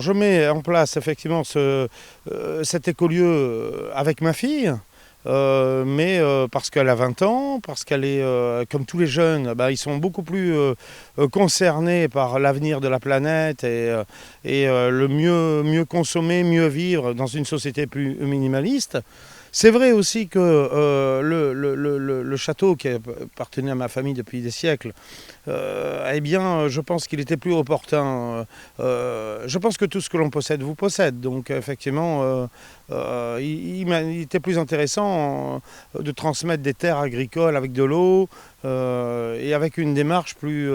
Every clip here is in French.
Je mets en place effectivement cet écolieu avec ma fille, mais parce qu'elle a 20 ans, parce qu'elle est, comme tous les jeunes, ils sont beaucoup plus concernés par l'avenir de la planète et le mieux consommer, mieux vivre dans une société plus minimaliste. C'est vrai aussi que le château qui appartenait à ma famille depuis des siècles, eh bien, je pense qu'il était plus opportun. Je pense que tout ce que l'on possède vous possède. Donc, effectivement, il était plus intéressant de transmettre des terres agricoles avec de l'eau et avec une démarche plus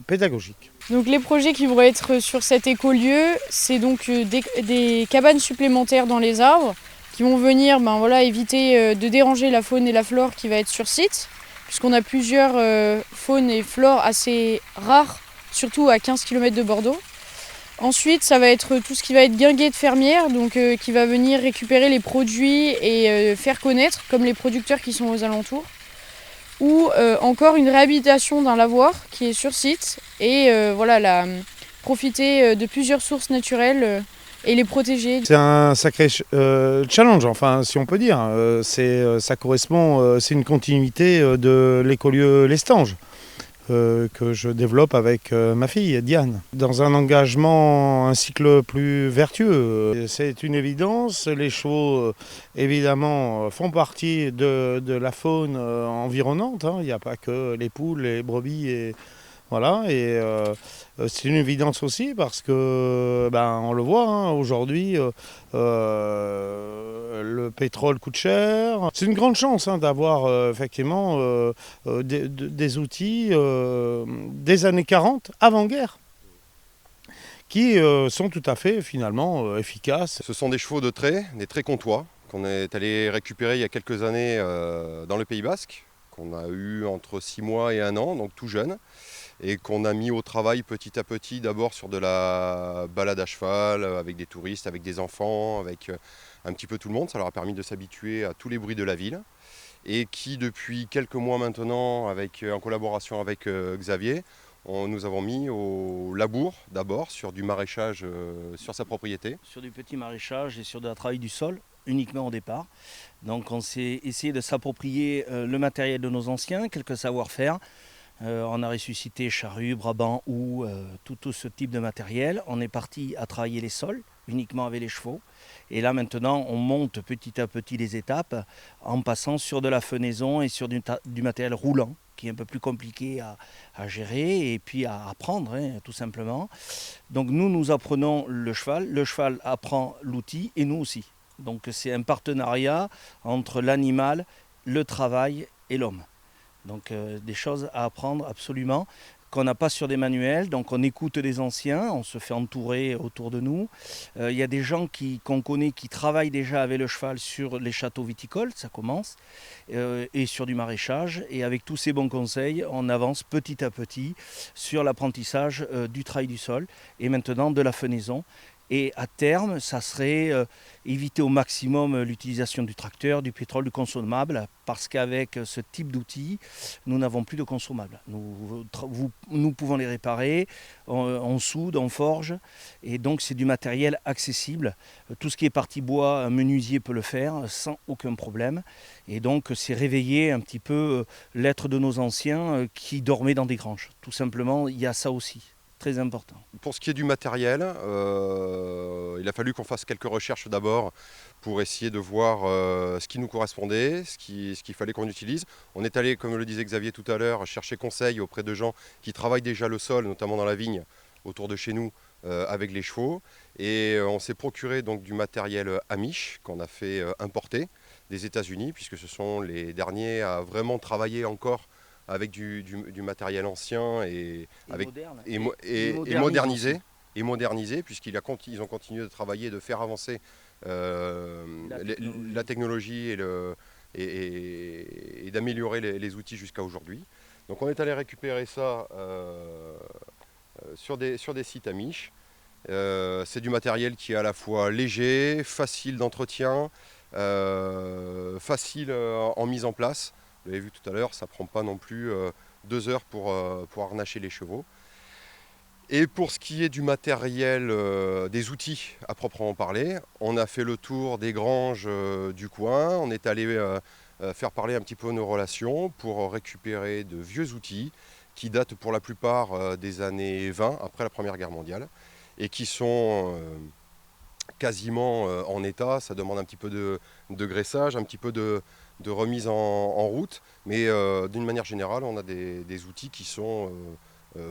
pédagogique. Donc les projets qui vont être sur cet écolieu, c'est donc des cabanes supplémentaires dans les arbres qui vont venir éviter de déranger la faune et la flore qui va être sur site, puisqu'on a plusieurs faunes et flores assez rares, surtout à 15 km de Bordeaux. Ensuite, ça va être tout ce qui va être guinguette fermière, donc qui va venir récupérer les produits et faire connaître, comme les producteurs qui sont aux alentours. Ou encore une réhabilitation d'un lavoir qui est sur site et profiter de plusieurs sources naturelles et les protéger. C'est un sacré challenge, enfin, si on peut dire. Ça correspond, c'est une continuité de l'écolieu Lestange que je développe avec ma fille Diane. Dans un engagement, un cycle plus vertueux. C'est une évidence. Les chevaux, évidemment, font partie de la faune environnante. Il n'y a pas que les poules, les brebis et voilà, c'est une évidence aussi parce que, on le voit, aujourd'hui, le pétrole coûte cher. C'est une grande chance d'avoir effectivement des outils des années 40, avant-guerre, qui sont tout à fait finalement efficaces. Ce sont des chevaux de trait, des traits comtois, qu'on est allé récupérer il y a quelques années dans le Pays Basque, qu'on a eu entre 6 mois et 1 an, donc tout jeune, et qu'on a mis au travail petit à petit, d'abord sur de la balade à cheval, avec des touristes, avec des enfants, avec un petit peu tout le monde. Ça leur a permis de s'habituer à tous les bruits de la ville. Et qui, depuis quelques mois maintenant, en collaboration avec Xavier, nous avons mis au labour d'abord, sur du maraîchage sur sa propriété. Sur du petit maraîchage et sur de la travail du sol, uniquement au départ. Donc on s'est essayé de s'approprier le matériel de nos anciens, quelques savoir-faire. On a ressuscité charrue, brabant, houe, tout ce type de matériel. On est parti à travailler les sols, uniquement avec les chevaux. Et là maintenant, on monte petit à petit les étapes en passant sur de la fenaison et sur du matériel roulant, qui est un peu plus compliqué à gérer et puis à apprendre, tout simplement. Donc nous apprenons le cheval apprend l'outil et nous aussi. Donc c'est un partenariat entre l'animal, le travail et l'homme. Donc des choses à apprendre absolument, qu'on n'a pas sur des manuels. Donc on écoute les anciens, on se fait entourer autour de nous. Il y a des gens qu'on connaît qui travaillent déjà avec le cheval sur les châteaux viticoles, ça commence, et sur du maraîchage. Et avec tous ces bons conseils, on avance petit à petit sur l'apprentissage du travail du sol et maintenant de la fenaison. Et à terme, ça serait éviter au maximum l'utilisation du tracteur, du pétrole, du consommable, parce qu'avec ce type d'outils, nous n'avons plus de consommables. Nous pouvons les réparer, on soude, on forge, et donc c'est du matériel accessible. Tout ce qui est partie bois, un menuisier peut le faire sans aucun problème. Et donc c'est réveiller un petit peu l'être de nos anciens qui dormaient dans des granges. Tout simplement, il y a ça aussi. Très important. Pour ce qui est du matériel, il a fallu qu'on fasse quelques recherches d'abord pour essayer de voir ce qui nous correspondait, ce qu'il fallait qu'on utilise. On est allé, comme le disait Xavier tout à l'heure, chercher conseil auprès de gens qui travaillent déjà le sol, notamment dans la vigne, autour de chez nous, avec les chevaux. Et on s'est procuré donc du matériel Amish qu'on a fait importer des États-Unis, puisque ce sont les derniers à vraiment travailler encore avec du matériel ancien et modernisé, puisqu'ils ont continué de travailler, de faire avancer la technologie et d'améliorer les outils jusqu'à aujourd'hui. Donc on est allé récupérer ça sur des sites Amish. C'est du matériel qui est à la fois léger, facile d'entretien, facile en mise en place. Vous l'avez vu tout à l'heure, ça ne prend pas non plus 2 heures pour harnacher les chevaux. Et pour ce qui est du matériel, des outils à proprement parler, on a fait le tour des granges du coin, on est allé faire parler un petit peu nos relations pour récupérer de vieux outils qui datent pour la plupart des années 20, après la Première Guerre mondiale, et qui sont quasiment en état. Ça demande un petit peu de graissage, un petit peu de remise en route, mais d'une manière générale, on a des outils qui sont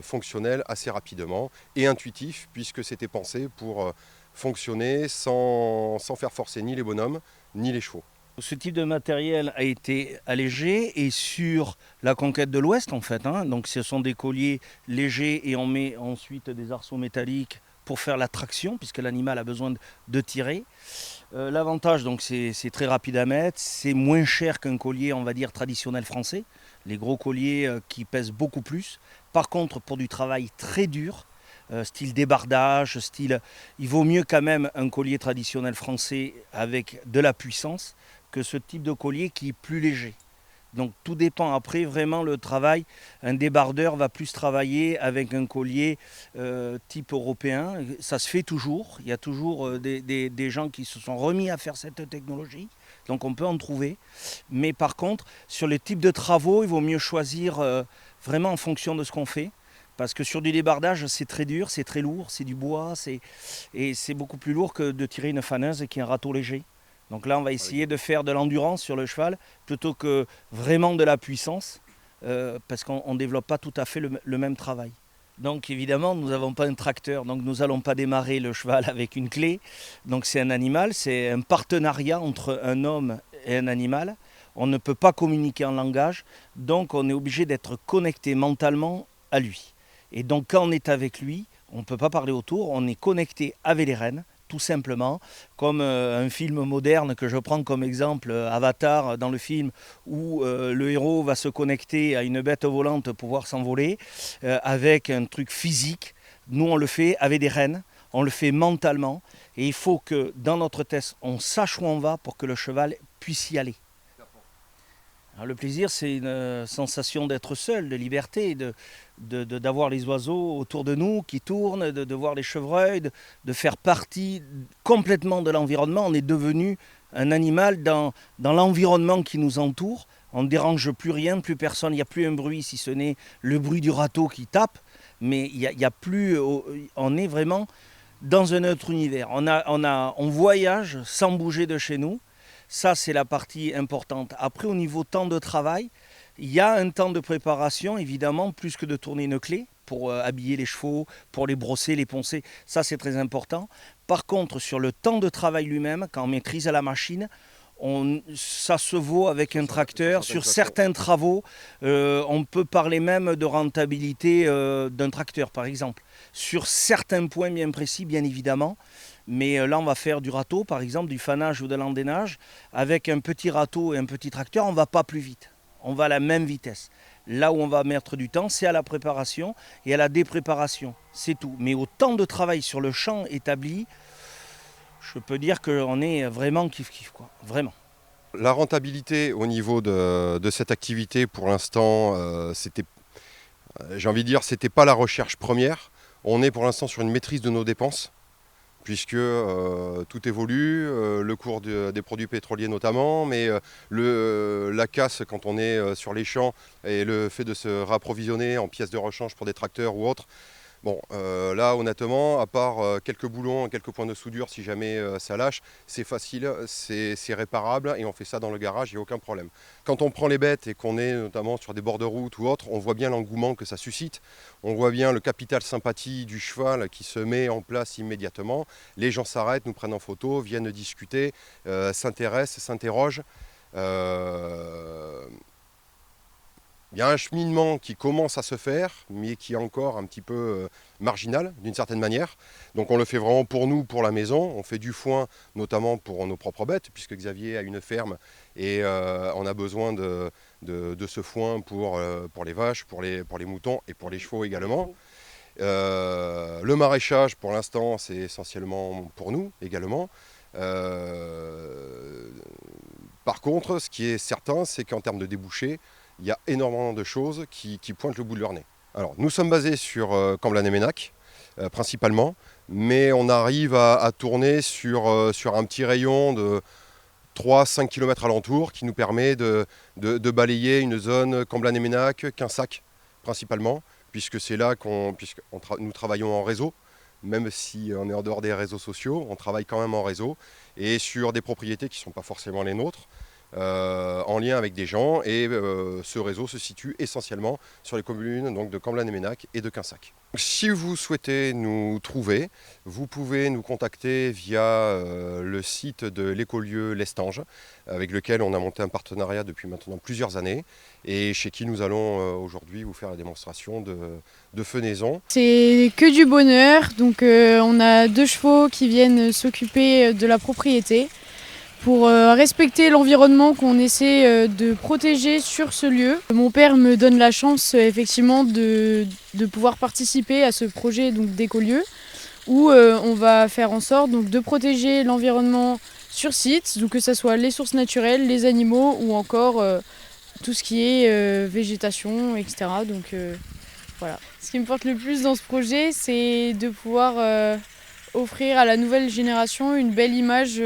fonctionnels assez rapidement et intuitifs, puisque c'était pensé pour fonctionner sans faire forcer ni les bonhommes ni les chevaux. Ce type de matériel a été allégé et sur la conquête de l'Ouest en fait. Donc ce sont des colliers légers et on met ensuite des arceaux métalliques pour faire la traction puisque l'animal a besoin de tirer. L'avantage donc c'est très rapide à mettre, c'est moins cher qu'un collier on va dire traditionnel français, les gros colliers qui pèsent beaucoup plus. Par contre pour du travail très dur, style débardage, il vaut mieux quand même un collier traditionnel français avec de la puissance que ce type de collier qui est plus léger. Donc tout dépend après vraiment le travail. Un débardeur va plus travailler avec un collier type européen. Ça se fait toujours. Il y a toujours des gens qui se sont remis à faire cette technologie. Donc on peut en trouver. Mais par contre, sur les types de travaux, il vaut mieux choisir vraiment en fonction de ce qu'on fait. Parce que sur du débardage, c'est très dur, c'est très lourd, c'est du bois. Et c'est beaucoup plus lourd que de tirer une faneuse qui est un râteau léger. Donc là, on va essayer de faire de l'endurance sur le cheval plutôt que vraiment de la puissance parce qu'on ne développe pas tout à fait le même travail. Donc évidemment, nous n'avons pas un tracteur, donc nous n'allons pas démarrer le cheval avec une clé. Donc c'est un animal, c'est un partenariat entre un homme et un animal. On ne peut pas communiquer en langage, donc on est obligé d'être connecté mentalement à lui. Et donc quand on est avec lui, on ne peut pas parler autour, on est connecté avec les rênes. Tout simplement, comme un film moderne que je prends comme exemple, Avatar, dans le film où le héros va se connecter à une bête volante pour pouvoir s'envoler, avec un truc physique. Nous, on le fait avec des rênes, on le fait mentalement, et il faut que dans notre test, on sache où on va pour que le cheval puisse y aller. Alors, le plaisir, c'est une sensation d'être seul, de liberté, d'avoir les oiseaux autour de nous qui tournent, de voir les chevreuils, de faire partie complètement de l'environnement. On est devenu un animal dans l'environnement qui nous entoure. On ne dérange plus rien, plus personne, il n'y a plus un bruit si ce n'est le bruit du râteau qui tape. Mais il y a plus, on est vraiment dans un autre univers. On voyage sans bouger de chez nous. Ça, c'est la partie importante. Après, au niveau temps de travail, il y a un temps de préparation, évidemment, plus que de tourner une clé pour habiller les chevaux, pour les brosser, les poncer. Ça, c'est très important. Par contre, sur le temps de travail lui-même, quand on maîtrise la machine, ça se vaut avec un tracteur. Sur certains travaux, on peut parler même de rentabilité d'un tracteur, par exemple. Sur certains points bien précis, bien évidemment. Mais là, on va faire du râteau, par exemple, du fanage ou de l'endénage. Avec un petit râteau et un petit tracteur, on ne va pas plus vite. On va à la même vitesse. Là où on va mettre du temps, c'est à la préparation et à la dépréparation. C'est tout. Mais au temps de travail sur le champ établi, je peux dire qu'on est vraiment kiff-kiff, quoi. Vraiment. La rentabilité au niveau de cette activité, pour l'instant, j'ai envie de dire, c'était pas la recherche première. On est pour l'instant sur une maîtrise de nos dépenses, puisque tout évolue, le cours des produits pétroliers notamment, mais la casse quand on est sur les champs et le fait de se rapprovisionner en pièces de rechange pour des tracteurs ou autres. Bon, là honnêtement, à part quelques boulons, quelques points de soudure si jamais ça lâche, c'est facile, c'est réparable et on fait ça dans le garage, il n'y a aucun problème. Quand on prend les bêtes et qu'on est notamment sur des bords de route ou autre, on voit bien l'engouement que ça suscite, on voit bien le capital sympathie du cheval qui se met en place immédiatement. Les gens s'arrêtent, nous prennent en photo, viennent discuter, s'intéressent, s'interrogent. Il y a un cheminement qui commence à se faire, mais qui est encore un petit peu marginal, d'une certaine manière. Donc on le fait vraiment pour nous, pour la maison. On fait du foin, notamment pour nos propres bêtes, puisque Xavier a une ferme et on a besoin de ce foin pour les vaches, pour les moutons et pour les chevaux également. Le maraîchage, pour l'instant, c'est essentiellement pour nous également. Par contre, ce qui est certain, c'est qu'en termes de débouchés, il y a énormément de choses qui pointent le bout de leur nez. Alors, nous sommes basés sur Camblaine-et-Ménac. principalement. Mais on arrive à tourner sur un petit rayon de 3-5 km alentour qui nous permet de balayer une zone Comblain-et-Ménac, Quinsac principalement, puisque c'est là nous travaillons en réseau. Même si on est en dehors des réseaux sociaux, on travaille quand même en réseau et sur des propriétés qui ne sont pas forcément les nôtres, en lien avec des gens. Et ce réseau se situe essentiellement sur les communes donc, de Comblain-et-Ménac et de Quinsac. Si vous souhaitez nous trouver, vous pouvez nous contacter via le site de l'écolieu L'Estange, avec lequel on a monté un partenariat depuis maintenant plusieurs années et chez qui nous allons aujourd'hui vous faire la démonstration de fenaison. C'est que du bonheur, donc on a 2 chevaux qui viennent s'occuper de la propriété pour respecter l'environnement qu'on essaie de protéger sur ce lieu. Mon père me donne la chance effectivement de pouvoir participer à ce projet d'écolieu où on va faire en sorte donc, de protéger l'environnement sur site, donc que ce soit les sources naturelles, les animaux ou encore tout ce qui est végétation, etc. Donc voilà. Ce qui me porte le plus dans ce projet, c'est de pouvoir offrir à la nouvelle génération une belle image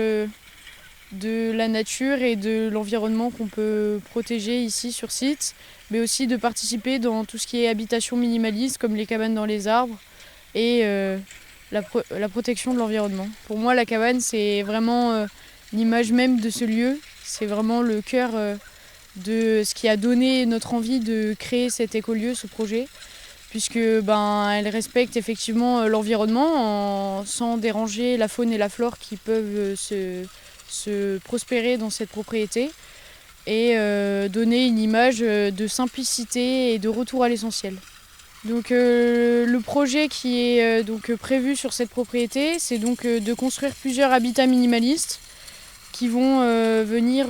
de la nature et de l'environnement qu'on peut protéger ici sur site, mais aussi de participer dans tout ce qui est habitation minimaliste comme les cabanes dans les arbres et la protection de l'environnement. Pour moi, la cabane, c'est vraiment l'image même de ce lieu, c'est vraiment le cœur de ce qui a donné notre envie de créer cet écolieu, ce projet, puisque elle respecte effectivement l'environnement sans déranger la faune et la flore qui peuvent se prospérer dans cette propriété et donner une image de simplicité et de retour à l'essentiel. Donc le projet qui est prévu sur cette propriété, c'est donc de construire plusieurs habitats minimalistes qui vont venir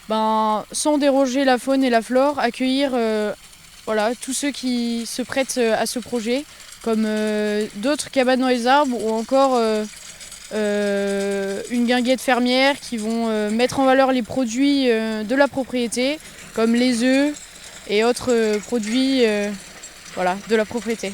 sans déroger la faune et la flore, accueillir tous ceux qui se prêtent à ce projet, comme d'autres cabanes dans les arbres ou encore une guinguette fermière qui vont mettre en valeur les produits de la propriété, comme les œufs et autres produits de la propriété.